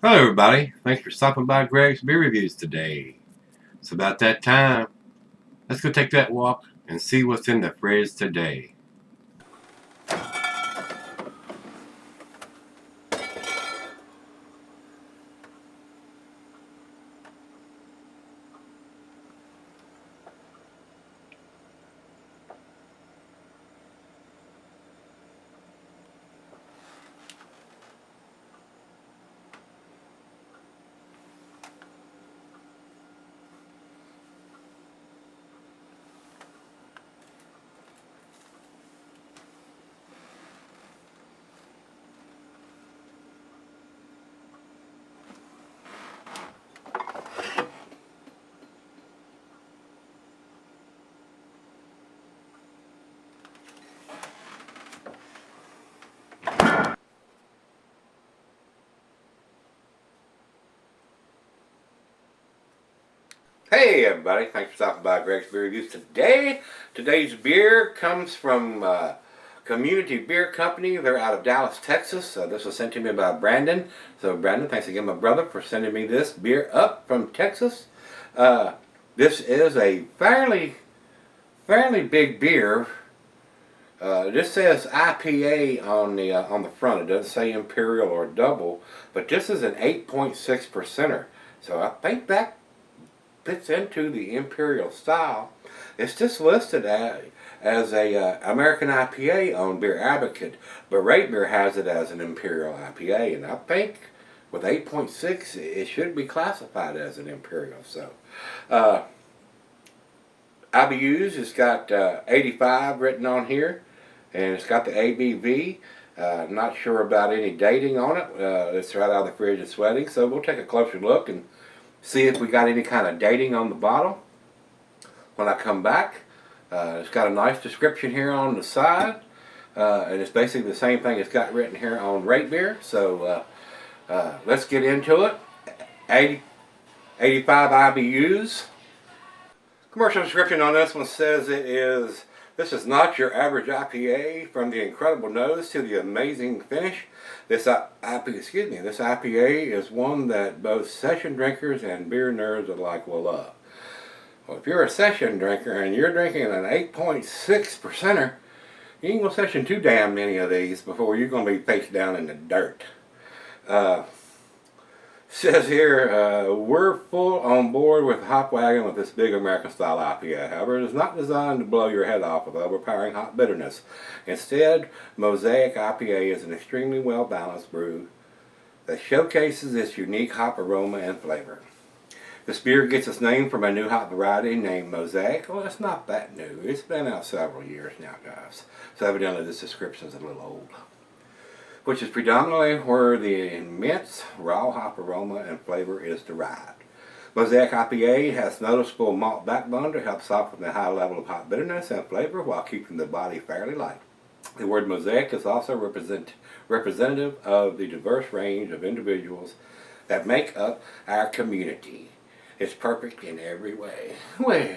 Hello everybody, thanks for stopping by Gregsbeerreviews today. It's about that time. Let's go take that walk and see what's in the fridge today. Hey everybody, thanks for stopping by Gregsbeerreviews today. Today's beer comes from Community Beer Company. They're out of Dallas, Texas. This was sent to me by Brandon. So Brandon, thanks again my brother for sending me this beer up from Texas. This is a fairly big beer. This says IPA on the front. It doesn't say Imperial or Double, but this is an 8.6%er. So I think that fits into the Imperial style. It's just listed as a American IPA on Beer Advocate, but Rate Beer has it as an Imperial IPA, and I think with 8.6 it should be classified as an Imperial. So IBUs, it's got 85 written on here, and it's got the ABV. Not sure about any dating on it. It's right out of the fridge and sweating, so we'll take a closer look and see if we got any kind of dating on the bottle when I come back. It's got a nice description here on the side, and it's basically the same thing it's got written here on Rate Beer. So let's get into it. 85 IBUs. Commercial description on this one says this is not your average IPA. From the incredible nose to the amazing finish, this IPA is one that both session drinkers and beer nerds alike will love. Well, if you're a session drinker and you're drinking an 8.6%er, you ain't gonna session too damn many of these before you're gonna be face down in the dirt. Says here, we're full on board with the hop wagon with this big American style IPA. However, it is not designed to blow your head off with overpowering hot bitterness. Instead, Mosaic IPA is an extremely well balanced brew that showcases its unique hop aroma and flavor. This beer gets its name from a new hop variety named Mosaic. Well, it's not that new. It's been out several years now, guys. So evidently this description is a little old. Which is predominantly where the immense raw hop aroma and flavor is derived. Mosaic IPA has noticeable malt backbone to help soften the high level of hop bitterness and flavor while keeping the body fairly light. The word mosaic is also representative of the diverse range of individuals that make up our community. It's perfect in every way. Well,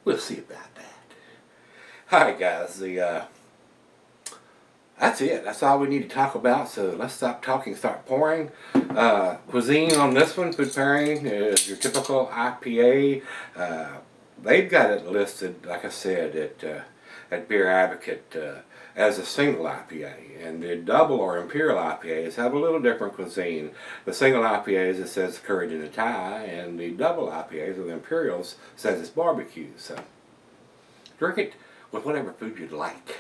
we'll see about that. Alright guys, that's it. That's all we need to talk about. So let's stop talking, start pouring. Cuisine on this one, food pairing, is your typical IPA. They've got it listed, like I said, at Beer Advocate as a single IPA. And the double or Imperial IPAs have a little different cuisine. The single IPAs, it says courage in a tie, and the double IPAs, or the Imperials, says it's barbecue. So drink it with whatever food you'd like.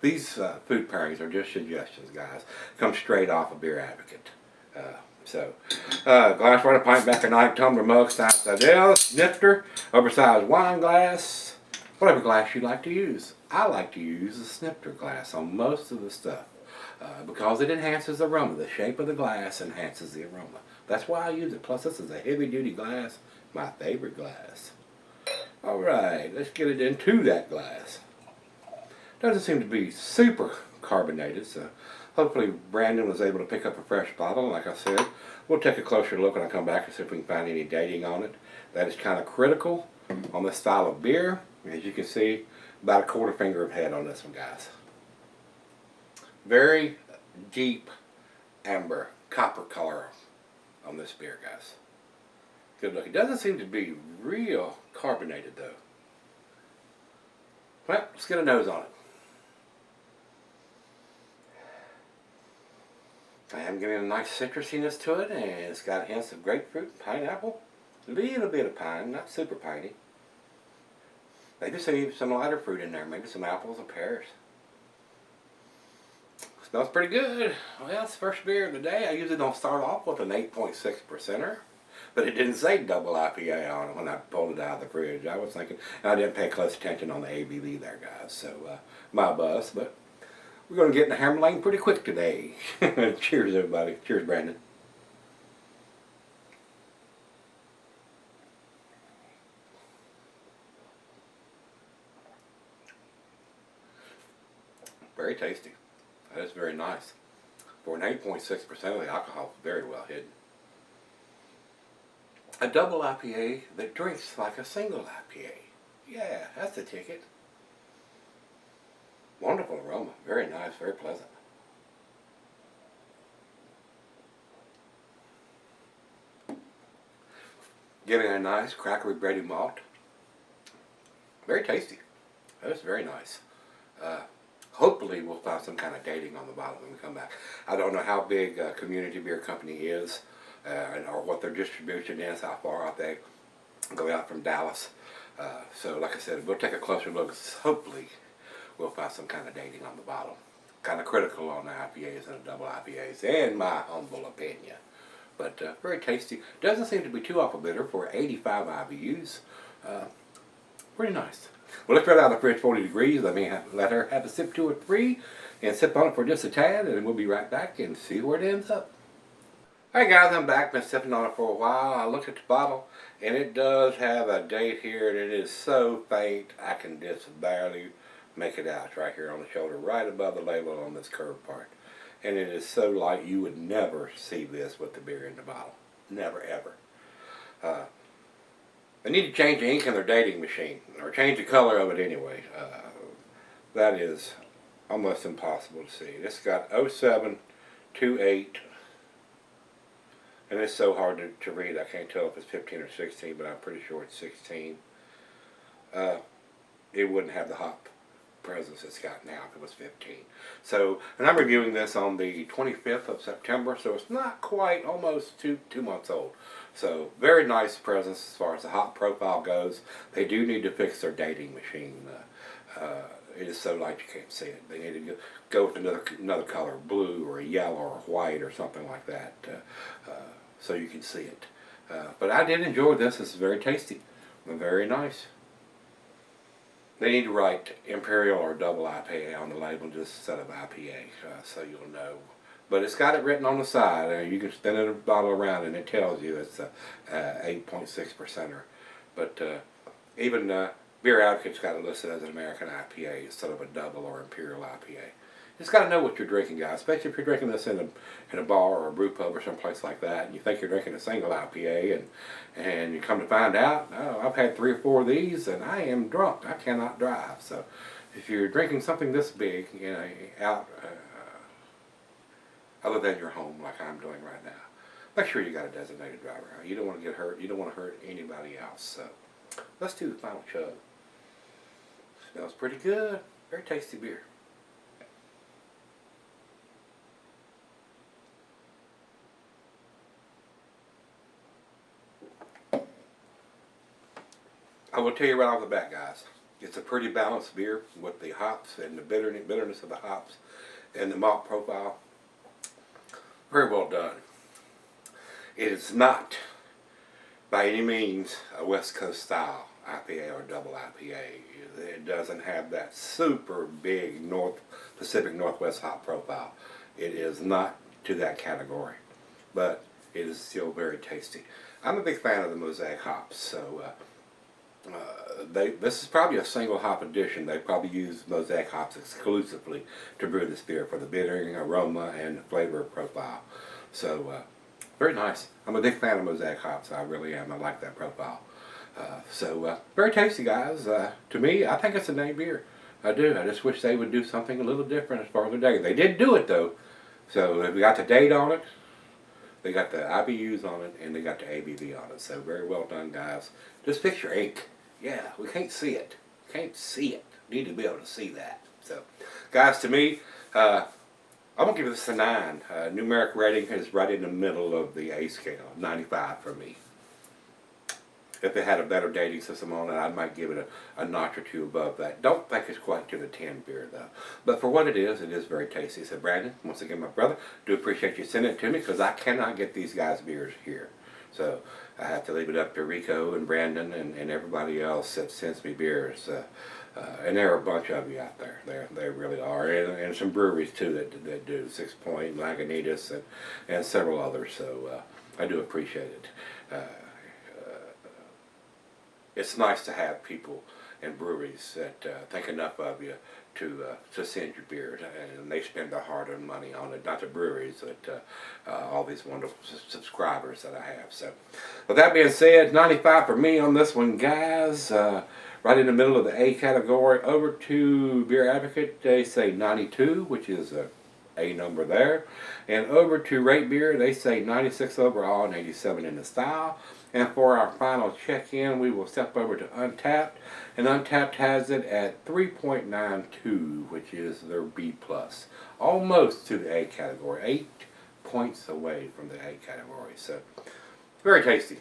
These food pairings are just suggestions, guys. Come straight off of Beer Advocate. Glass, water, pint, back a knife, tumbler, mug, stein, sidel, snifter, oversized wine glass, whatever glass you like to use. I like to use a snifter glass on most of the stuff because it enhances the aroma. The shape of the glass enhances the aroma. That's why I use it. Plus, this is a heavy-duty glass, my favorite glass. All right, let's get it into that glass. Doesn't seem to be super carbonated, so hopefully Brandon was able to pick up a fresh bottle. Like I said, we'll take a closer look when I come back and see if we can find any dating on it. That is kind of critical on this style of beer. As you can see, about a quarter finger of head on this one, guys. Very deep amber, copper color on this beer, guys. Good look. It doesn't seem to be real carbonated though. Well, let's get a nose on it. I am getting a nice citrusiness to it, and it's got hints of grapefruit and pineapple. A little bit of pine, not super piney. Maybe some lighter fruit in there, maybe some apples or pears. Smells pretty good. Well, it's the first beer of the day. I usually don't start off with an 8.6%er, but it didn't say double IPA on it when I pulled it out of the fridge. I was thinking, and I didn't pay close attention on the ABV there, guys, so my bus, but we're going to get in the hammer lane pretty quick today. Cheers, everybody. Cheers, Brandon. Very tasty. That is very nice. For an 8.6% of the alcohol, very well hidden. A double IPA that drinks like a single IPA. Yeah, that's the ticket. Wonderful aroma. Very nice, very pleasant. Getting a nice crackery bready malt. Very tasty. That is very nice. Hopefully we'll find some kind of dating on the bottle when we come back. I don't know how big Community Beer Company is or what their distribution is, how far out they go out from Dallas. So like I said, we'll take a closer look. Hopefully we'll find some kind of dating on the bottle. Kind of critical on the IPAs and the double IPAs, in my humble opinion. But very tasty. Doesn't seem to be too awful bitter for 85 IBUs. Pretty nice. Well, let's right out of the fridge 40 degrees. Let her have a sip to it free and sip on it for just a tad, and then we'll be right back and see where it ends up. Alright guys, I'm back. Been sipping on it for a while. I looked at the bottle, and it does have a date here, and it is so faint I can just barely make it out. It's right here on the shoulder, right above the label on this curved part. And it is so light you would never see this with the beer in the bottle. Never, ever. They need to change the ink in their dating machine, or change the color of it anyway. That is almost impossible to see. It's got 0728, and it's so hard to read. I can't tell if it's 15 or 16, but I'm pretty sure it's 16. It wouldn't have the hop presence it's got now if it was 15. So, and I'm reviewing this on the 25th of September, so it's not quite, almost two months old. So, very nice presence as far as the hop profile goes. They do need to fix their dating machine. It is so light you can't see it. They need to go with another color, blue or a yellow or white or something like that, so you can see it. But I did enjoy this. It's very tasty and very nice. They need to write Imperial or double IPA on the label just instead of IPA, so you'll know. But it's got it written on the side. You can spin the bottle around and it tells you it's a 8.6%er. But even Beer Advocate's got it listed as an American IPA instead of a double or Imperial IPA. You just got to know what you're drinking, guys. Especially if you're drinking this in a bar or a brew pub or someplace like that, and you think you're drinking a single IPA, and you come to find out, oh, I've had 3 or 4 of these, and I am drunk. I cannot drive. So, if you're drinking something this big, you know, out other than your home, like I'm doing right now, make sure you got a designated driver. You don't want to get hurt. You don't want to hurt anybody else. So, let's do the final chug. Smells pretty good. Very tasty beer. I will tell you right off the bat, guys, it's a pretty balanced beer with the hops and the bitterness of the hops and the malt profile. Very well done. It is not, by any means, a West Coast style IPA or double IPA. It doesn't have that super big Pacific Northwest hop profile. It is not to that category, but it is still very tasty. I'm a big fan of the Mosaic hops, so this is probably a single hop edition. They probably use Mosaic hops exclusively to brew this beer for the bittering, aroma, and flavor profile. So, very nice. I'm a big fan of Mosaic hops. I really am. I like that profile. Very tasty, guys. To me, I think it's a name beer. I do. I just wish they would do something a little different as far as the date. They did do it, though. So, we got the date on it. They got the IBUs on it, and they got the ABV on it. So very well done, guys. Just fix your ink. Yeah, we can't see it. Can't see it. Need to be able to see that. So, guys, to me, I'm going to give this a 9. Numeric rating is right in the middle of the A scale, 95 for me. If it had a better dating system on it, I might give it a notch or two above that. Don't think it's quite to the 10 beer, though. But for what it is very tasty. So, Brandon, once again, my brother, do appreciate you sending it to me, because I cannot get these guys' beers here. So, I have to leave it up to Rico and Brandon and everybody else that sends me beers. And there are a bunch of you out there. They really are. And some breweries, too, that do. 6 Point, Lagunitas, and several others. So, I do appreciate it. It's nice to have people and breweries that think enough of you to send your beer, and they spend their hard-earned money on it. Not the breweries, but all these wonderful subscribers that I have. So, with that being said, 95 for me on this one, guys. Right in the middle of the A category. Over to Beer Advocate, they say 92, which is a number there. And over to Rate Beer, they say 96 overall and 87 in the style. And for our final check-in, we will step over to Untapped. And Untapped has it at 3.92, which is their B+. Almost to the A category. 8 points away from the A category. So, very tasty.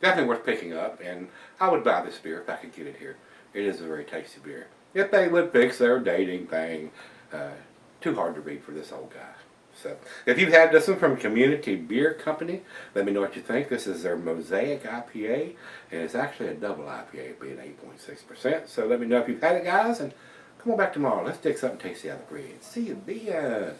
Definitely worth picking up. And I would buy this beer if I could get it here. It is a very tasty beer. If they would fix their dating thing, too hard to read for this old guy. So, if you've had this one from Community Beer Company, let me know what you think. This is their Mosaic IPA, and it's actually a double IPA, being 8.6%. So let me know if you've had it, guys, and come on back tomorrow. Let's take something tasty out of the fridge. See you then.